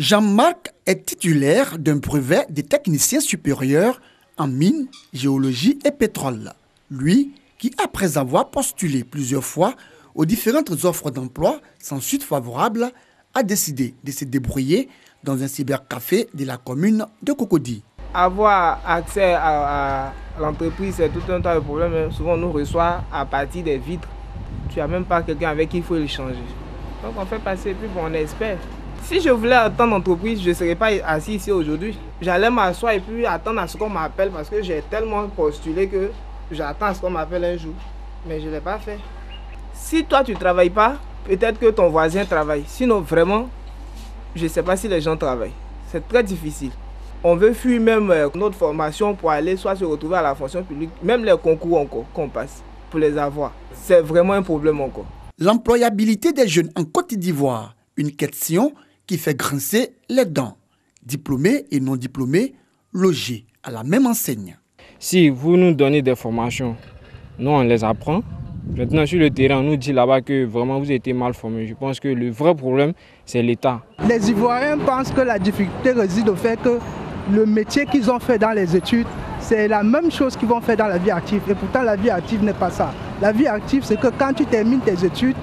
Jean-Marc est titulaire d'un brevet de technicien supérieur en mines, géologie et pétrole. Lui, qui après avoir postulé plusieurs fois aux différentes offres d'emploi sans suite favorable, a décidé de se débrouiller dans un cybercafé de la commune de Cocody. Avoir accès à l'entreprise, c'est tout un tas de problèmes. Souvent, on nous reçoit à partir des vitres. Tu n'as même pas quelqu'un avec qui il faut échanger. Donc, on fait passer, puis bon, on espère. Si je voulais attendre l'entreprise, je ne serais pas assis ici aujourd'hui. J'allais m'asseoir et puis attendre à ce qu'on m'appelle parce que j'ai tellement postulé que j'attends à ce qu'on m'appelle un jour. Mais je ne l'ai pas fait. Si toi, tu ne travailles pas, peut-être que ton voisin travaille. Sinon, vraiment, je ne sais pas si les gens travaillent. C'est très difficile. On veut fuir même notre formation pour aller soit se retrouver à la fonction publique, même les concours encore qu'on passe pour les avoir. C'est vraiment un problème encore. L'employabilité des jeunes en Côte d'Ivoire, une question qui fait grincer les dents. Diplômés et non diplômés, logés à la même enseigne. Si vous nous donnez des formations, nous on les apprend. Maintenant sur le terrain, on nous dit là-bas que vraiment vous êtes mal formés. Je pense que le vrai problème, c'est l'État. Les Ivoiriens pensent que la difficulté réside au fait que le métier qu'ils ont fait dans les études, c'est la même chose qu'ils vont faire dans la vie active. Et pourtant, la vie active n'est pas ça. La vie active, c'est que quand tu termines tes études,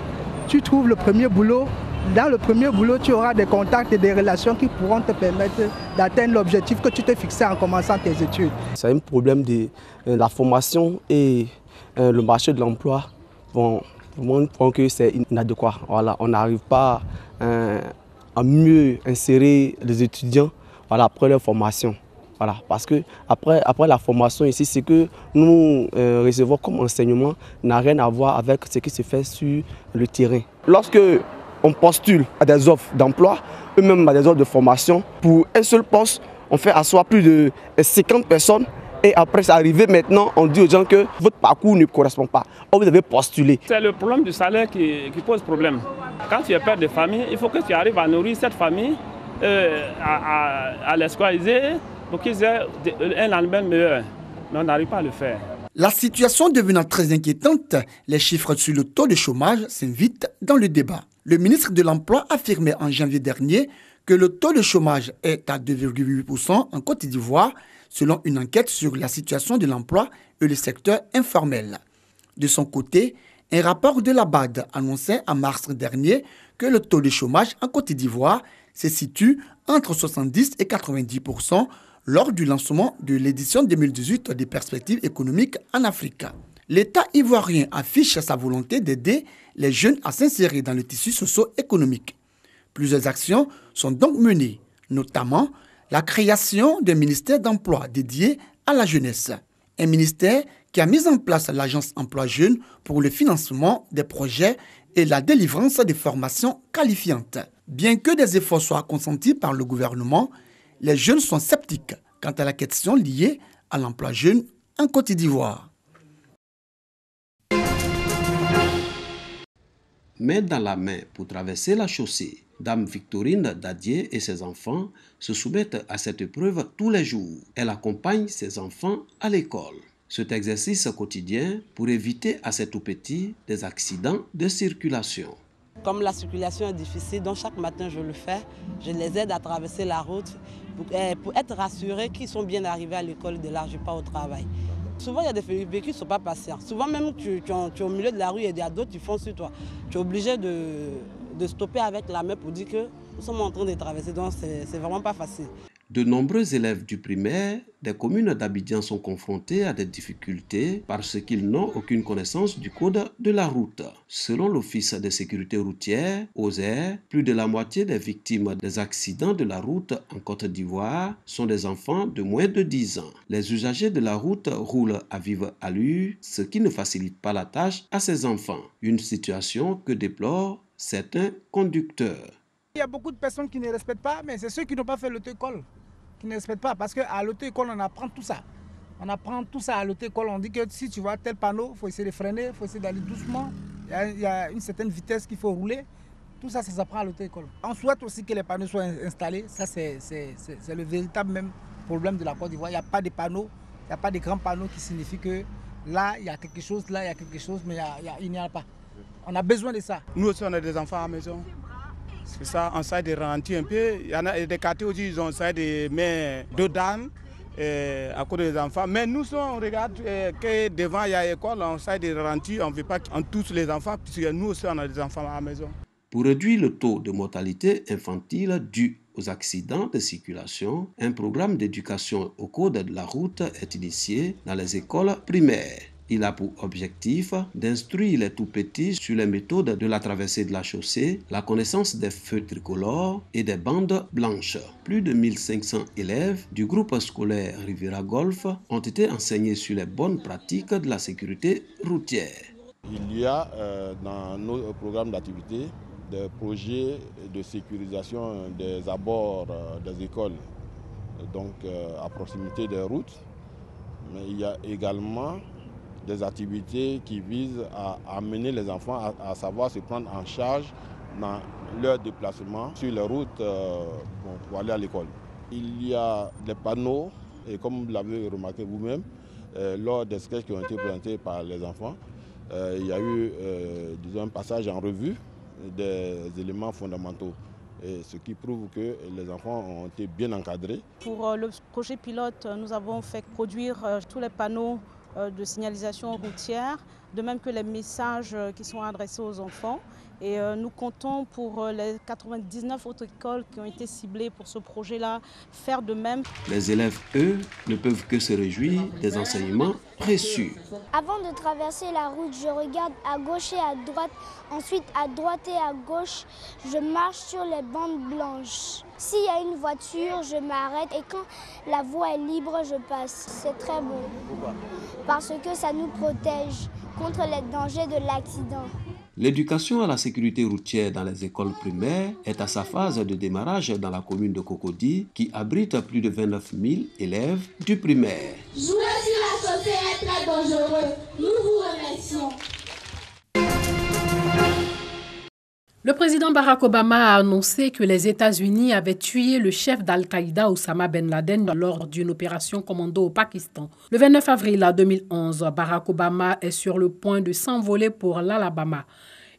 tu trouves le premier boulot. Dans le premier boulot, tu auras des contacts et des relations qui pourront te permettre d'atteindre l'objectif que tu t'es fixé en commençant tes études. C'est un problème de la formation et le marché de l'emploi. Bon, pour moi, je pense que c'est inadéquat. Voilà, on n'arrive pas à mieux insérer les étudiants après leur formation. Voilà, parce que après la formation ici, ce que nous recevons comme enseignement n'a rien à voir avec ce qui se fait sur le terrain. Lorsque on postule à des offres d'emploi, eux-mêmes à des offres de formation, pour un seul poste, on fait asseoir plus de 50 personnes. Et après, c'est arrivé maintenant, on dit aux gens que votre parcours ne correspond pas. Or, vous avez postulé. C'est le problème du salaire qui pose problème. Quand tu es père de famille, il faut que tu arrives à nourrir cette famille, à l'escolariser pour qu'ils aient un lendemain meilleur. Mais on n'arrive pas à le faire. La situation devenant très inquiétante, les chiffres sur le taux de chômage s'invitent dans le débat. Le ministre de l'Emploi affirmait en janvier dernier que le taux de chômage est à 2,8% en Côte d'Ivoire, selon une enquête sur la situation de l'emploi et le secteur informel. De son côté, un rapport de la BAD annonçait en mars dernier que le taux de chômage en Côte d'Ivoire se situe entre 70 et 90% lors du lancement de l'édition 2018 des perspectives économiques en Afrique. L'État ivoirien affiche sa volonté d'aider les jeunes à s'insérer dans le tissu socio-économique. Plusieurs actions sont donc menées, notamment la création d'un ministère d'emploi dédié à la jeunesse. Un ministère qui a mis en place l'agence Emploi Jeunes pour le financement des projets et la délivrance des formations qualifiantes. Bien que des efforts soient consentis par le gouvernement, les jeunes sont sceptiques quant à la question liée à l'emploi jeune en Côte d'Ivoire. Main dans la main pour traverser la chaussée, Dame Victorine Dadier et ses enfants se soumettent à cette épreuve tous les jours. Elle accompagne ses enfants à l'école. Cet exercice quotidien pour éviter à ces tout-petits des accidents de circulation. Comme la circulation est difficile, donc chaque matin je le fais. Je les aide à traverser la route pour être rassurés qu'ils sont bien arrivés à l'école et ne largent pas au travail. Souvent, il y a des véhicules qui ne sont pas patients. Souvent, même tu es au milieu de la rue et il y a d'autres qui foncent sur toi. Tu es obligé de stopper avec la main pour dire que nous sommes en train de traverser. Donc, c'est vraiment pas facile. De nombreux élèves du primaire des communes d'Abidjan sont confrontés à des difficultés parce qu'ils n'ont aucune connaissance du code de la route. Selon l'Office de sécurité routière, OSER, plus de la moitié des victimes des accidents de la route en Côte d'Ivoire sont des enfants de moins de 10 ans. Les usagers de la route roulent à vive allure, ce qui ne facilite pas la tâche à ces enfants. Une situation que déplorent certains conducteurs. Il y a beaucoup de personnes qui ne respectent pas, mais c'est ceux qui n'ont pas fait l'auto-école qui ne respectent pas. Parce qu'à l'auto-école, on apprend tout ça. On apprend tout ça à l'auto-école. On dit que si tu vois tel panneau, il faut essayer de freiner, il faut essayer d'aller doucement. Il y a une certaine vitesse qu'il faut rouler. Tout ça, ça s'apprend à l'auto-école. On souhaite aussi que les panneaux soient installés. Ça, c'est le véritable même problème de la Côte d'Ivoire. Il n'y a pas de panneaux, il n'y a pas de grands panneaux qui signifient que là, il y a quelque chose, là, il y a quelque chose, mais il n'y en a pas. On a besoin de ça. Nous aussi, on a des enfants à la maison. C'est ça, on essaie de ralentir un peu. Il y en a des quartiers où ils ont essayé de mettre dedans à cause des enfants. Mais nous, on regarde que devant il y a l'école, on essaie de ralentir, on ne veut pas qu'on touche les enfants, puisque nous aussi on a des enfants à la maison. Pour réduire le taux de mortalité infantile dû aux accidents de circulation, un programme d'éducation au code de la route est initié dans les écoles primaires. Il a pour objectif d'instruire les tout-petits sur les méthodes de la traversée de la chaussée, la connaissance des feux tricolores et des bandes blanches. Plus de 1500 élèves du groupe scolaire Riviera Golf ont été enseignés sur les bonnes pratiques de la sécurité routière. Il y a dans nos programmes d'activité des projets de sécurisation des abords des écoles, donc à proximité des routes. Mais il y a également des activités qui visent à amener les enfants à savoir se prendre en charge dans leur déplacement sur les routes pour aller à l'école. Il y a des panneaux, et comme vous l'avez remarqué vous-même, lors des sketchs qui ont été présentés par les enfants, il y a eu disons, un passage en revue des éléments fondamentaux, et ce qui prouve que les enfants ont été bien encadrés. Pour le projet pilote, nous avons fait produire tous les panneaux de signalisation routière, de même que les messages qui sont adressés aux enfants. Et nous comptons pour les 99 autres écoles qui ont été ciblées pour ce projet-là faire de même. Les élèves, eux, ne peuvent que se réjouir des enseignements reçus. Avant de traverser la route, je regarde à gauche et à droite. Ensuite, à droite et à gauche, je marche sur les bandes blanches. S'il y a une voiture, je m'arrête et quand la voie est libre, je passe. C'est très bon. Pourquoi? Parce que ça nous protège contre les dangers de l'accident. L'éducation à la sécurité routière dans les écoles primaires est à sa phase de démarrage dans la commune de Cocody qui abrite plus de 29 000 élèves du primaire. Jouer sur la chaussée est très dangereux. Nous vous remercions. Le président Barack Obama a annoncé que les États-Unis avaient tué le chef d'Al-Qaïda Oussama Ben Laden lors d'une opération commando au Pakistan. Le 29 avril 2011, Barack Obama est sur le point de s'envoler pour l'Alabama.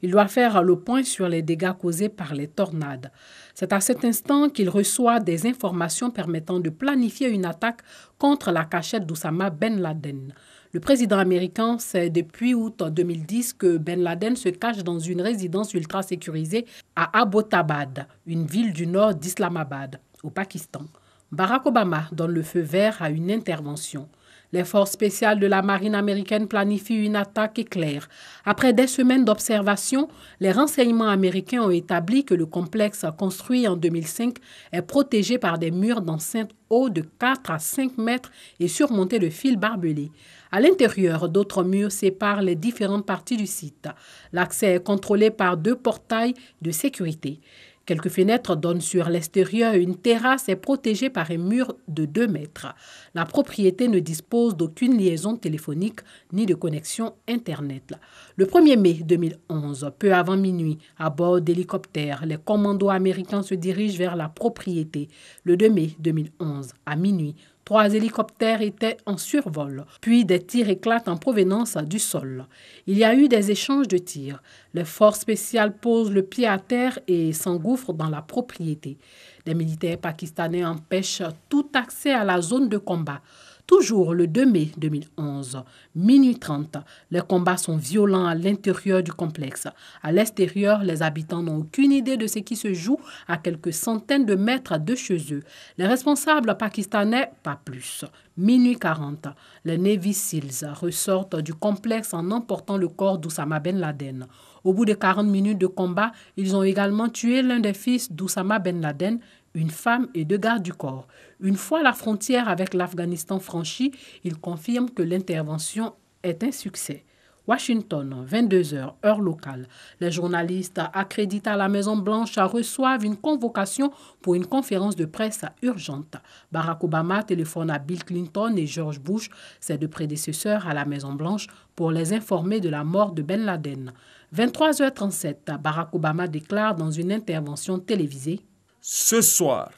Il doit faire le point sur les dégâts causés par les tornades. C'est à cet instant qu'il reçoit des informations permettant de planifier une attaque contre la cachette d'Oussama Ben Laden. Le président américain sait depuis août 2010 que Ben Laden se cache dans une résidence ultra sécurisée à Abbottabad, une ville du nord d'Islamabad, au Pakistan. Barack Obama donne le feu vert à une intervention. Les forces spéciales de la marine américaine planifient une attaque éclair. Après des semaines d'observation, les renseignements américains ont établi que le complexe construit en 2005 est protégé par des murs d'enceinte hauts de 4 à 5 mètres et surmontés de fils barbelés. À l'intérieur, d'autres murs séparent les différentes parties du site. L'accès est contrôlé par 2 portails de sécurité. Quelques fenêtres donnent sur l'extérieur. Une terrasse est protégée par un mur de 2 mètres. La propriété ne dispose d'aucune liaison téléphonique ni de connexion Internet. Le 1er mai 2011, peu avant minuit, à bord d'hélicoptères, les commandos américains se dirigent vers la propriété. Le 2 mai 2011, à minuit, 3 hélicoptères étaient en survol, puis des tirs éclatent en provenance du sol. Il y a eu des échanges de tirs. Les forces spéciales posent le pied à terre et s'engouffrent dans la propriété. Les militaires pakistanais empêchent tout accès à la zone de combat. Toujours le 2 mai 2011, minuit 30, les combats sont violents à l'intérieur du complexe. À l'extérieur, les habitants n'ont aucune idée de ce qui se joue à quelques centaines de mètres de chez eux. Les responsables pakistanais, pas plus. Minuit 40, les Navy Seals ressortent du complexe en emportant le corps d'Oussama Ben Laden. Au bout de 40 minutes de combat, ils ont également tué l'un des fils d'Oussama Ben Laden, une femme et 2 gardes du corps. Une fois la frontière avec l'Afghanistan franchie, ils confirment que l'intervention est un succès. Washington, 22h, heure locale. Les journalistes accrédités à la Maison-Blanche reçoivent une convocation pour une conférence de presse urgente. Barack Obama téléphone à Bill Clinton et George Bush, ses 2 prédécesseurs à la Maison-Blanche, pour les informer de la mort de Ben Laden. 23h37, Barack Obama déclare dans une intervention télévisée: Ce soir,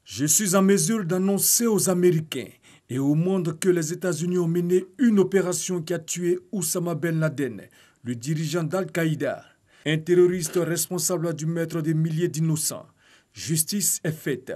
je suis en mesure d'annoncer aux Américains et au monde que les États-Unis ont mené une opération qui a tué Oussama Ben Laden, le dirigeant d'Al-Qaïda, Un terroriste responsable du meurtre de milliers d'innocents. Justice est faite.